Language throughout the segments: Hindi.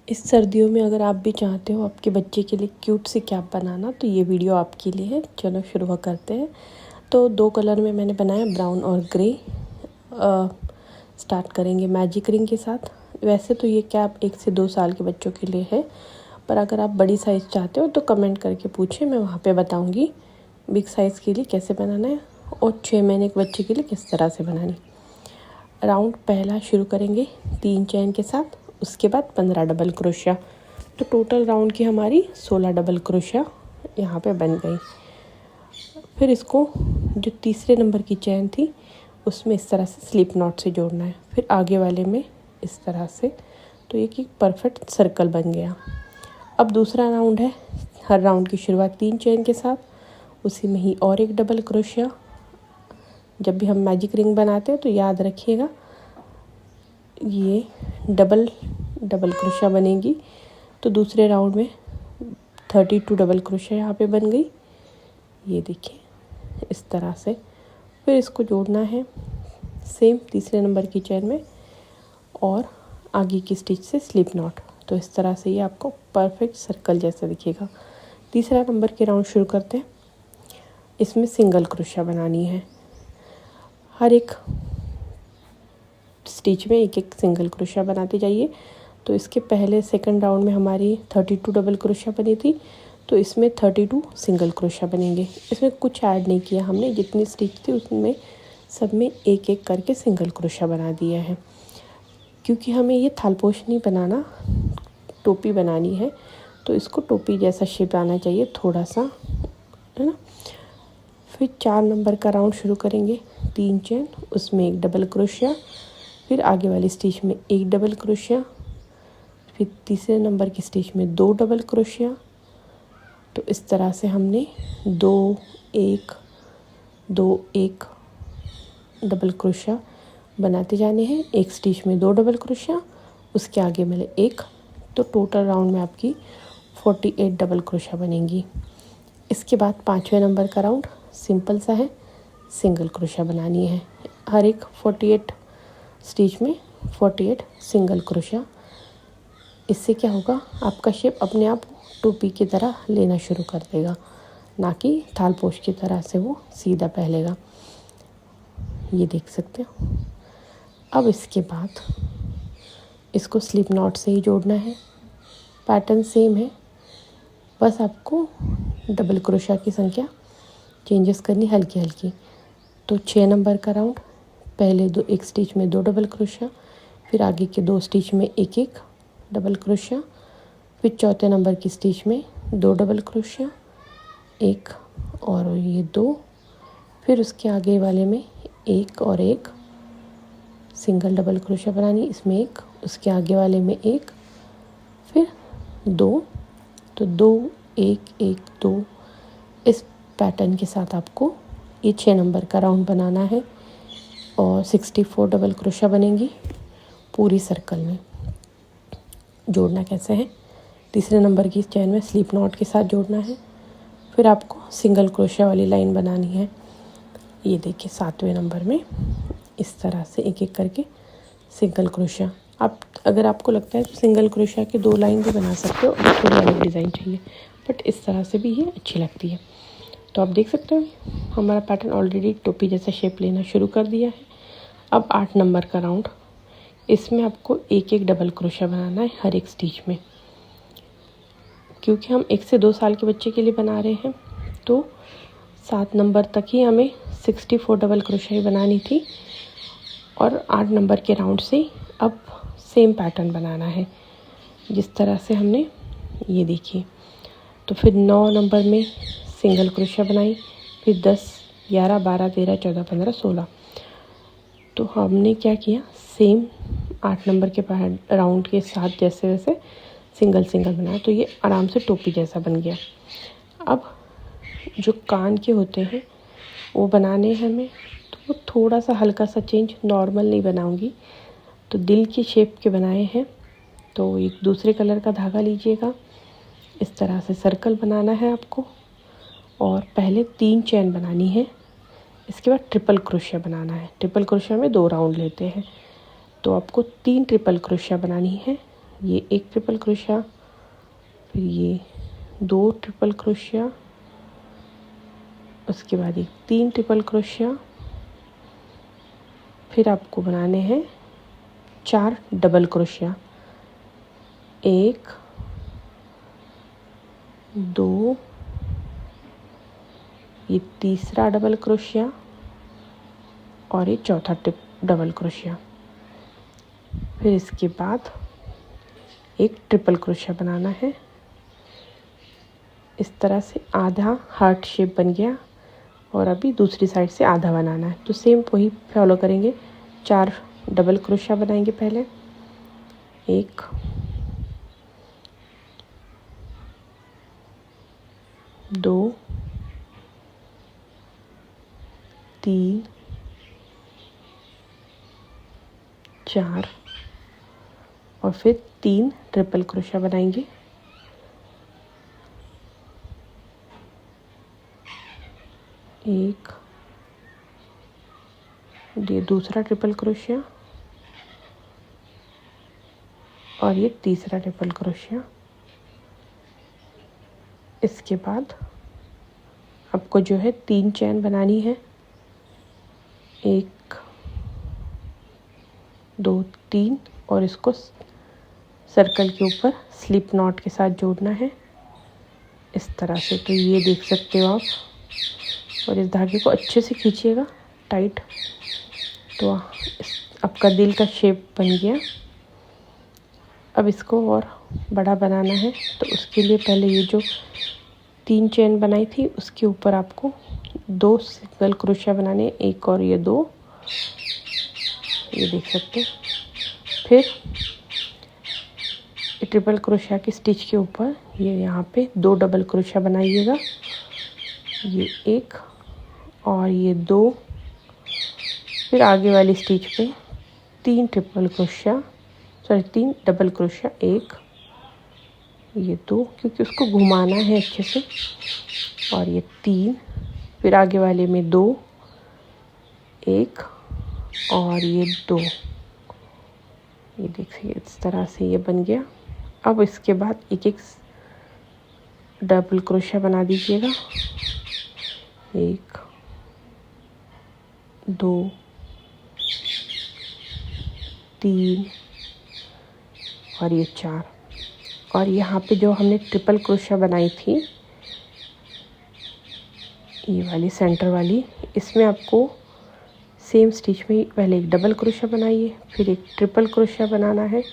इस सर्दियों में अगर आप भी चाहते हो आपके बच्चे के लिए क्यूट सी कैप बनाना, तो ये वीडियो आपके लिए है। चलो शुरू करते हैं। तो 2 कलर में मैंने बनाया, ब्राउन और ग्रे। स्टार्ट करेंगे मैजिक रिंग के साथ। वैसे तो ये कैप 1 से 2 साल के बच्चों के लिए है, पर अगर आप बड़ी साइज़ चाहते हो तो कमेंट करके पूछें, मैं वहाँ पे बताऊँगी बिग साइज़ के लिए कैसे बनाना है और 6 महीने के बच्चे के लिए किस तरह से बनानी। राउंड पहला शुरू करेंगे 3 चेन के साथ, उसके बाद 15 डबल क्रोशिया। तो टोटल राउंड की हमारी 16 डबल क्रोशिया यहाँ पे बन गई। फिर इसको जो तीसरे नंबर की चेन थी उसमें इस तरह से स्लिप नॉट से जोड़ना है, फिर आगे वाले में इस तरह से। तो एक परफेक्ट सर्कल बन गया। अब दूसरा राउंड है। हर राउंड की शुरुआत 3 चेन के साथ, उसी में ही और एक डबल क्रोशिया। जब भी हम मैजिक रिंग बनाते हैं तो याद रखिएगा ये डबल क्रोशिया बनेगी। तो दूसरे राउंड में 32 डबल क्रोशिया यहाँ पे बन गई, ये देखिए इस तरह से। फिर इसको जोड़ना है सेम तीसरे नंबर की चेन में और आगे की स्टिच से स्लिप नॉट। तो इस तरह से ये आपको परफेक्ट सर्कल जैसा दिखेगा। तीसरा नंबर के राउंड शुरू करते हैं। इसमें सिंगल क्रोशिया बनानी है। हर एक स्टिच में एक एक सिंगल क्रोशिया बनाते जाइए। तो इसके पहले सेकंड राउंड में हमारी 32 डबल क्रोशिया बनी थी, तो इसमें 32 सिंगल क्रोशिया बनेंगे। इसमें कुछ ऐड नहीं किया हमने, जितनी स्टिच थी उसमें सब में एक एक करके सिंगल क्रोशिया बना दिया है, क्योंकि हमें ये थालपोश नहीं बनाना, टोपी बनानी है। तो इसको टोपी जैसा शेप आना चाहिए थोड़ा सा, है ना। फिर 4 नंबर का राउंड शुरू करेंगे। 3 चेन, उसमें एक डबल क्रोशिया, फिर आगे वाली स्टिच में एक डबल क्रोशिया, फिर तीसरे नंबर की स्टिच में 2 डबल क्रोशिया। तो इस तरह से हमने 2 1 2 1 डबल क्रोशिया बनाते जाने हैं। एक स्टिच में 2 डबल क्रोशिया, उसके आगे मिले एक। तो टोटल राउंड में आपकी 48 डबल क्रोशिया बनेंगी। इसके बाद 5वें नंबर का राउंड सिंपल सा है, सिंगल क्रोशिया बनानी है। हर एक 48 स्टिच में 48 सिंगल क्रोशिया। इससे क्या होगा, आपका शेप अपने आप टोपी की तरह लेना शुरू कर देगा, ना कि थालपोश की तरह से वो सीधा पहलेगा। ये देख सकते हो। अब इसके बाद इसको स्लिप नॉट से ही जोड़ना है। पैटर्न सेम है, बस आपको डबल क्रोशिया की संख्या चेंजेस करनी हल्की हल्की। तो 6 नंबर का राउंड, पहले एक स्टिच में 2 डबल क्रोशिया, फिर आगे के 2 स्टिच में एक एक डबल क्रोशिया, फिर चौथे नंबर की स्टिच में 2 डबल क्रोशिया, एक और ये 2, फिर उसके आगे वाले में एक और एक सिंगल डबल क्रोशिया बनानी, इसमें एक, उसके आगे वाले में एक, फिर 2। तो 2 1 1 2 इस पैटर्न के साथ आपको ये 6 नंबर का राउंड बनाना है और 64 डबल क्रोशिया बनेंगी पूरी सर्कल में। जोड़ना कैसे है, तीसरे नंबर की चेन में स्लिप नॉट के साथ जोड़ना है। फिर आपको सिंगल क्रोशिया वाली लाइन बनानी है। ये देखिए 7वें नंबर में इस तरह से एक एक करके सिंगल क्रोशिया। आप अगर आपको लगता है तो सिंगल क्रोशिया के 2 लाइन भी बना सकते हो, और थोड़ी अलग डिज़ाइन चाहिए, बट इस तरह से भी ये अच्छी लगती है। तो आप देख सकते हो हमारा पैटर्न ऑलरेडी टोपी जैसा शेप लेना शुरू कर दिया है। अब 8 नंबर का राउंड, इसमें आपको एक एक डबल क्रोशिया बनाना है हर एक स्टिच में। क्योंकि हम 1 से 2 साल के बच्चे के लिए बना रहे हैं, तो 7 नंबर तक ही हमें 64 डबल क्रोशिया बनानी थी, और 8 नंबर के राउंड से अब सेम पैटर्न बनाना है जिस तरह से हमने, ये देखिए। तो फिर 9 नंबर में सिंगल क्रोशिया बनाई, फिर 10 11 12 13 14 15 16। तो हमने क्या किया, सेम 8 नंबर के राउंड के साथ जैसे वैसे सिंगल बनाया, तो ये आराम से टोपी जैसा बन गया। अब जो कान के होते हैं वो बनाने हैं हमें, तो वो थोड़ा सा हल्का सा चेंज, नॉर्मल नहीं बनाऊंगी। तो दिल की शेप के बनाए हैं, तो एक दूसरे कलर का धागा लीजिएगा, इस तरह से सर्कल बनाना है आपको, और पहले 3 चेन बनानी है। इसके बाद ट्रिपल क्रोशिया बनाना है। ट्रिपल क्रोशिया में 2 राउंड लेते हैं, तो आपको 3 ट्रिपल क्रोशिया बनानी है। ये एक ट्रिपल क्रोशिया, फिर ये 2 ट्रिपल क्रोशिया, उसके बाद एक 3 ट्रिपल क्रोशिया, फिर आपको बनाने हैं 4 डबल क्रोशिया, 1 2, ये तीसरा डबल क्रोशिया और ये चौथा डबल क्रोशिया। फिर इसके बाद एक ट्रिपल क्रोशिया बनाना है। इस तरह से आधा हार्ट शेप बन गया और अभी दूसरी साइड से आधा बनाना है। तो सेम वही फॉलो करेंगे। 4 डबल क्रोशिया बनाएंगे पहले, 1 2 3 4 और फिर 3 ट्रिपल क्रोशिया बनाएंगे। एक, ये दूसरा ट्रिपल क्रोशिया और ये तीसरा ट्रिपल क्रोशिया। इसके बाद आपको जो है 3 चेन बनानी है, 1 2 3, और इसको सर्कल के ऊपर स्लिप नॉट के साथ जोड़ना है इस तरह से। तो ये देख सकते हो आप, और इस धागे को अच्छे से खींचिएगा टाइट। तो आपका दिल का शेप बन गया। अब इसको और बड़ा बनाना है, तो उसके लिए पहले ये जो 3 चेन बनाई थी उसके ऊपर आपको 2 सिंगल क्रोशिया बनाने, 1 और ये 2, ये देख सकते हैं। फिर ट्रिपल क्रोशिया की स्टिच के ऊपर ये यहाँ पे 2 डबल क्रोशिया बनाइएगा, ये 1 और ये 2। फिर आगे वाली स्टिच पे 3 ट्रिपल क्रोशिया, 3 डबल क्रोशिया, 1 ये 2, क्योंकि उसको घुमाना है अच्छे से, और ये 3। फिर आगे वाले में 2, 1 और ये 2, ये देखिए इस तरह से ये बन गया। अब इसके बाद एक एक डबल क्रोशिया बना दीजिएगा, 1 2 3 और ये 4। और यहाँ पे जो हमने ट्रिपल क्रोशिया बनाई थी, ये वाली सेंटर वाली, इसमें आपको सेम स्टिच में पहले एक डबल क्रोशिया बनाइए, फिर एक ट्रिपल क्रोशिया बनाना है,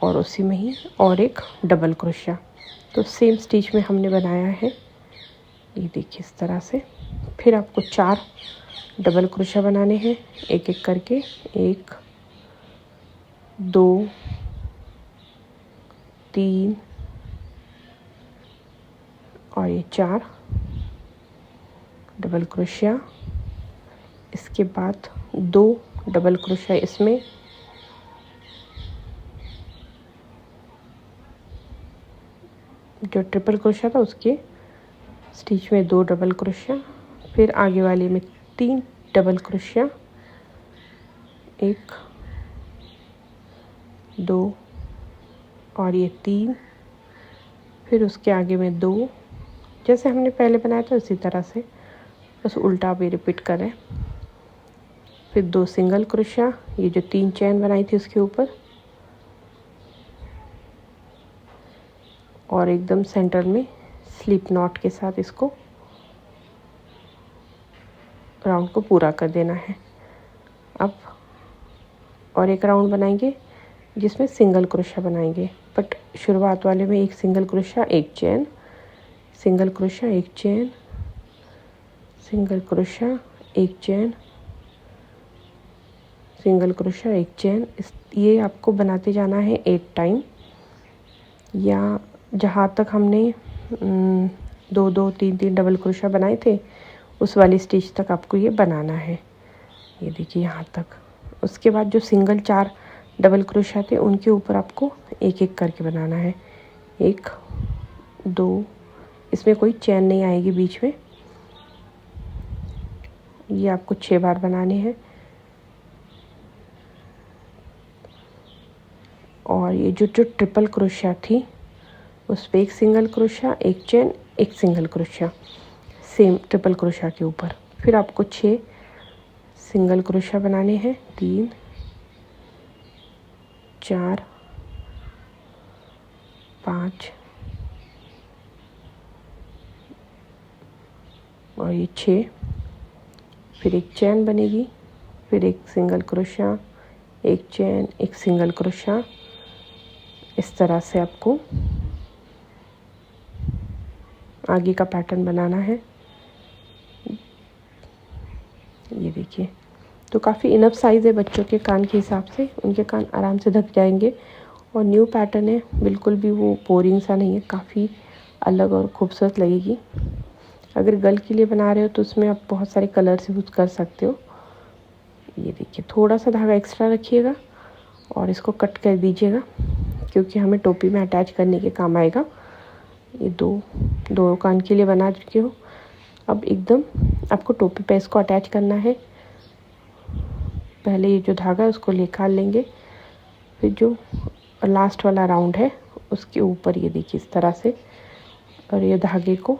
और उसी में ही और एक डबल क्रोशिया। तो सेम स्टिच में हमने बनाया है, ये देखिए इस तरह से। फिर आपको 4 डबल क्रोशिया बनाने हैं, एक एक करके, 1 2 3 और ये 4 डबल क्रोशिया। इसके बाद 2 डबल क्रोशिया इसमें, जो ट्रिपल क्रोशिया था उसके स्टिच में 2 डबल क्रोशिया। फिर आगे वाले में 3 डबल क्रोशिया, 1 2 और ये 3। फिर उसके आगे में 2, जैसे हमने पहले बनाया था उसी तरह से, बस उल्टा भी रिपीट करें। फिर 2 सिंगल क्रोशिया, ये जो 3 चेन बनाई थी उसके ऊपर, और एकदम सेंटर में स्लिप नॉट के साथ इसको राउंड को पूरा कर देना है। अब और एक राउंड बनाएंगे जिसमें सिंगल क्रोशिया बनाएंगे, बट शुरुआत वाले में एक सिंगल क्रोशिया, एक चेन, सिंगल क्रोशिया, एक चेन, सिंगल क्रोशिया, एक चेन, सिंगल क्रोशिया, एक चेन। ये आपको बनाते जाना है 8 टाइम, या जहाँ तक हमने 2 2 3 3 डबल क्रोशिया बनाए थे उस वाली स्टिच तक आपको ये बनाना है। ये देखिए यहाँ तक। उसके बाद जो सिंगल 4 डबल क्रोशिया थे उनके ऊपर आपको एक एक करके बनाना है, 1 2, इसमें कोई चेन नहीं आएगी बीच में। ये आपको 6 बार बनाने हैं, और ये जो ट्रिपल क्रोशिया थी उस पर एक सिंगल क्रोशिया, एक चेन, एक single crochet, same triple crochet के ऊपर। फिर आपको 6 सिंगल क्रोशिया बनाने हैं, 3 4 5 और ये 6। फिर एक चेन बनेगी, फिर एक सिंगल क्रोशिया, एक चेन, एक सिंगल क्रोशिया। इस तरह से आपको आगे का पैटर्न बनाना है। ये देखिए, तो काफ़ी इनफ साइज़ है बच्चों के कान के हिसाब से, उनके कान आराम से ढक जाएंगे। और न्यू पैटर्न है, बिल्कुल भी वो बोरिंग सा नहीं है, काफ़ी अलग और खूबसूरत लगेगी। अगर गर्ल के लिए बना रहे हो तो उसमें आप बहुत सारे कलर्स यूज़ कर सकते हो। ये देखिए, थोड़ा सा धागा एक्स्ट्रा रखिएगा और इसको कट कर दीजिएगा, क्योंकि हमें टोपी में अटैच करने के काम आएगा। ये दो कान के लिए बना चुके हो। अब एकदम आपको टोपी पे इसको अटैच करना है। पहले ये जो धागा है उसको निकाल लेंगे, फिर जो लास्ट वाला राउंड है उसके ऊपर ये देखिए इस तरह से। और ये धागे को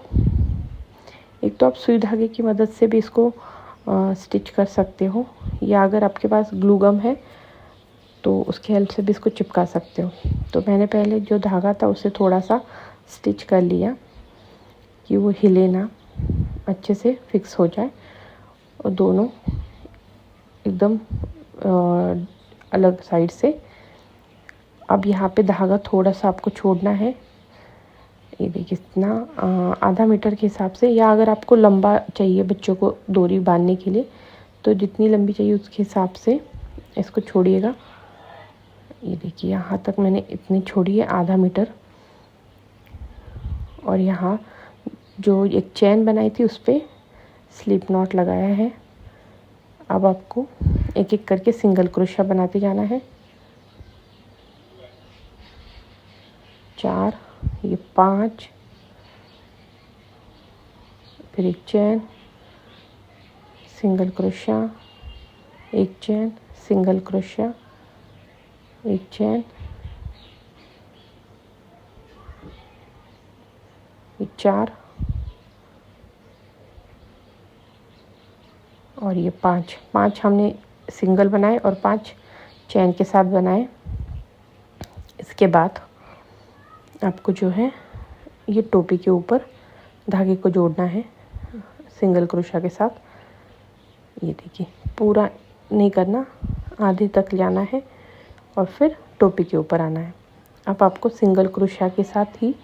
एक तो आप सुई धागे की मदद से भी इसको स्टिच कर सकते हो, या अगर आपके पास ग्लू गम है तो उसकी हेल्प से भी इसको चिपका सकते हो। तो मैंने पहले जो धागा था उसे थोड़ा सा स्टिच कर लिया कि वो हिले ना, अच्छे से फिक्स हो जाए और दोनों एकदम अलग साइड से। अब यहाँ पे धागा थोड़ा सा आपको छोड़ना है। ये देखिए, इतना आधा मीटर के हिसाब से, या अगर आपको लंबा चाहिए बच्चों को डोरी बांधने के लिए तो जितनी लंबी चाहिए उसके हिसाब से इसको छोड़िएगा। ये देखिए, यहाँ तक मैंने इतनी छोड़ी है, आधा मीटर। और यहाँ जो एक चेन बनाई थी उस पर स्लिप नॉट लगाया है। अब आपको एक एक करके सिंगल क्रोशिया बनाते जाना है। 4, ये 5, फिर एक चेन, सिंगल क्रोशिया, एक चेन, सिंगल क्रोशिया, एक चेन, ये 4 और ये 5 हमने सिंगल बनाए और 5 चेन के साथ बनाए। इसके बाद आपको जो है ये टोपी के ऊपर धागे को जोड़ना है सिंगल क्रोशिया के साथ। ये देखिए, पूरा नहीं करना, आधे तक जाना है और फिर टोपी के ऊपर आना है। अब आपको सिंगल क्रोशिया के साथ ही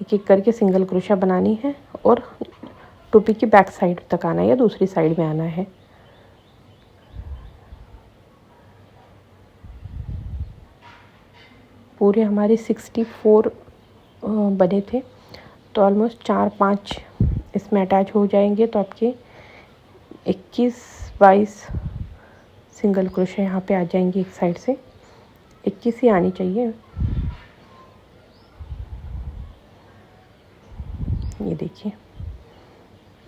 एक एक करके सिंगल क्रोशिया बनानी है और टोपी की बैक साइड तक आना है या दूसरी साइड में आना है। पूरे हमारे 64 बने थे, तो ऑलमोस्ट 4-5 इसमें अटैच हो जाएंगे। तो आपके 21-22 सिंगल क्रोशिया यहाँ पे आ जाएंगे। एक साइड से 21 ही आनी चाहिए। ये देखिए,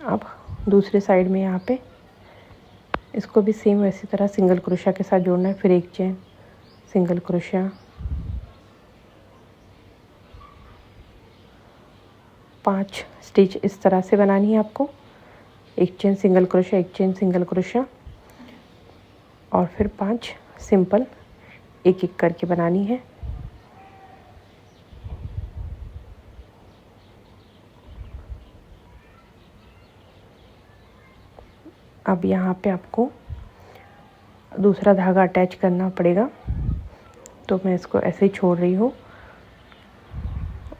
अब दूसरे साइड में यहाँ पे इसको भी सेम वैसी तरह सिंगल क्रोशिया के साथ जोड़ना है। फिर एक चेन, सिंगल क्रोशिया, 5 स्टिच इस तरह से बनानी है आपको। एक चेन सिंगल क्रोशिया, एक चेन सिंगल क्रोशिया और फिर 5 सिंपल एक एक करके बनानी है। अब यहाँ पे आपको दूसरा धागा अटैच करना पड़ेगा, तो मैं इसको ऐसे ही छोड़ रही हूँ।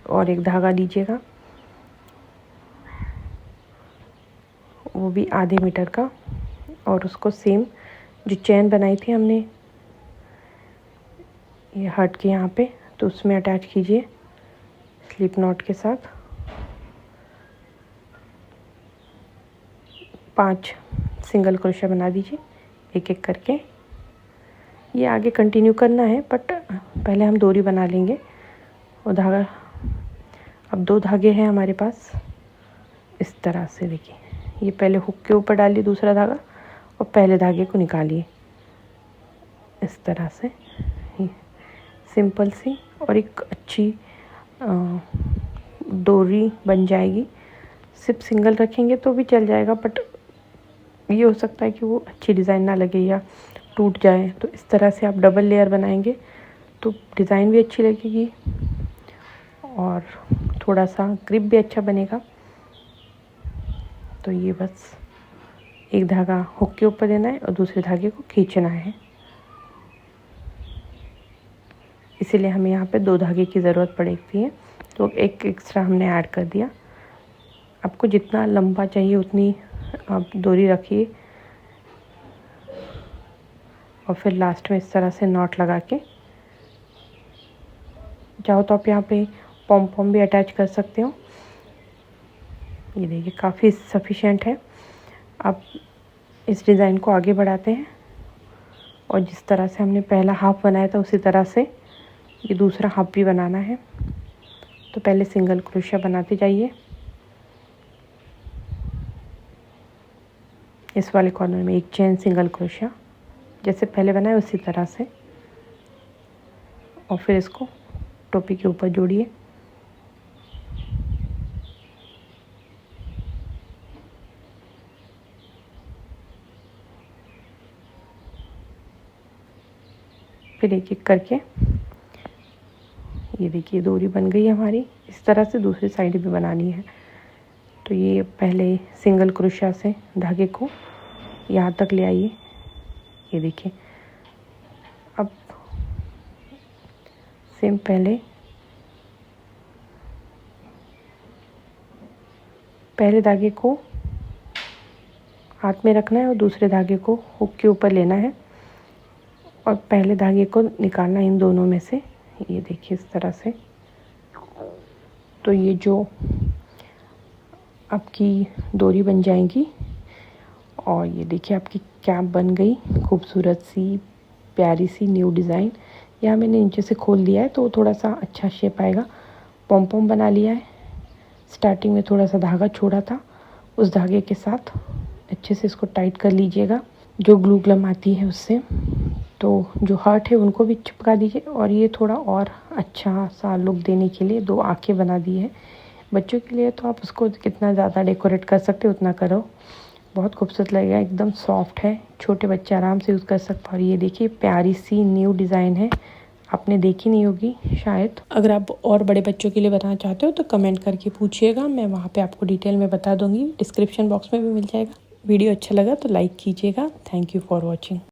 और एक धागा लीजिएगा, वो भी आधे मीटर का, और उसको सेम जो चेन बनाई थी हमने ये हट के यहाँ पे, तो उसमें अटैच कीजिए स्लिप नॉट के साथ। 5 सिंगल क्रोशिया बना दीजिए एक एक करके। ये आगे कंटिन्यू करना है, बट पहले हम डोरी बना लेंगे। और धागा, अब 2 धागे हैं हमारे पास इस तरह से। देखिए, ये पहले हुक के ऊपर डालिए दूसरा धागा और पहले धागे को निकालिए इस तरह से। सिंपल सी और एक अच्छी डोरी बन जाएगी। सिर्फ सिंगल रखेंगे तो भी चल जाएगा, बट ये हो सकता है कि वो अच्छी डिज़ाइन ना लगे या टूट जाए। तो इस तरह से आप डबल लेयर बनाएंगे तो डिज़ाइन भी अच्छी लगेगी और थोड़ा सा ग्रिप भी अच्छा बनेगा। तो ये बस एक धागा हुक के ऊपर देना है और दूसरे धागे को खींचना है, इसीलिए हमें यहाँ पे 2 धागे की ज़रूरत पड़ती है। तो एक एक्स्ट्रा हमने ऐड कर दिया। आपको जितना लंबा चाहिए उतनी आप डोरी रखिए और फिर लास्ट में इस तरह से नॉट लगा के, चाहो तो आप यहाँ पे पॉम पॉम भी अटैच कर सकते हो। ये देखिए काफ़ी सफिशिएंट है। अब इस डिज़ाइन को आगे बढ़ाते हैं और जिस तरह से हमने पहला हाफ बनाया था उसी तरह से ये दूसरा हाफ भी बनाना है। तो पहले सिंगल क्रोशिया बनाते जाइए। इस वाले कॉर्नर में एक चेन सिंगल क्रोशिया जैसे पहले बनाया उसी तरह से, और फिर इसको टोपी के ऊपर जोड़िए। फिर एक एक करके ये देखिए डोरी बन गई हमारी। इस तरह से दूसरी साइड भी बनानी है। तो ये पहले सिंगल क्रोशिया से धागे को यहाँ तक ले आइए। ये देखिए अब सेम पहले धागे को हाथ में रखना है और दूसरे धागे को हुक के ऊपर लेना है और पहले धागे को निकालना है इन दोनों में से। ये देखिए इस तरह से। तो ये जो आपकी डोरी बन जाएगी और ये देखिए आपकी कैप बन गई खूबसूरत सी प्यारी सी न्यू डिज़ाइन। यहाँ मैंने नीचे से खोल दिया है तो थोड़ा सा अच्छा शेप आएगा। पॉम पॉम बना लिया है। स्टार्टिंग में थोड़ा सा धागा छोड़ा था, उस धागे के साथ अच्छे से इसको टाइट कर लीजिएगा जो ग्लू गम आती है उससे। तो जो हार्ट है उनको भी चिपका दीजिए और ये थोड़ा और अच्छा सा लुक देने के लिए 2 आँखें बना दी है बच्चों के लिए। तो आप उसको कितना ज़्यादा डेकोरेट कर सकते हो उतना करो, बहुत खूबसूरत लगेगा। एकदम सॉफ्ट है, छोटे बच्चे आराम से यूज़ कर सकते हैं। और ये देखिए प्यारी सी न्यू डिज़ाइन है, आपने देखी नहीं होगी शायद। अगर आप और बड़े बच्चों के लिए बनाना चाहते हो तो कमेंट करके पूछिएगा, मैं वहाँ पे आपको डिटेल में बता दूँगी। डिस्क्रिप्शन बॉक्स में भी मिल जाएगा। वीडियो अच्छा लगा तो लाइक कीजिएगा। Thank you for watching.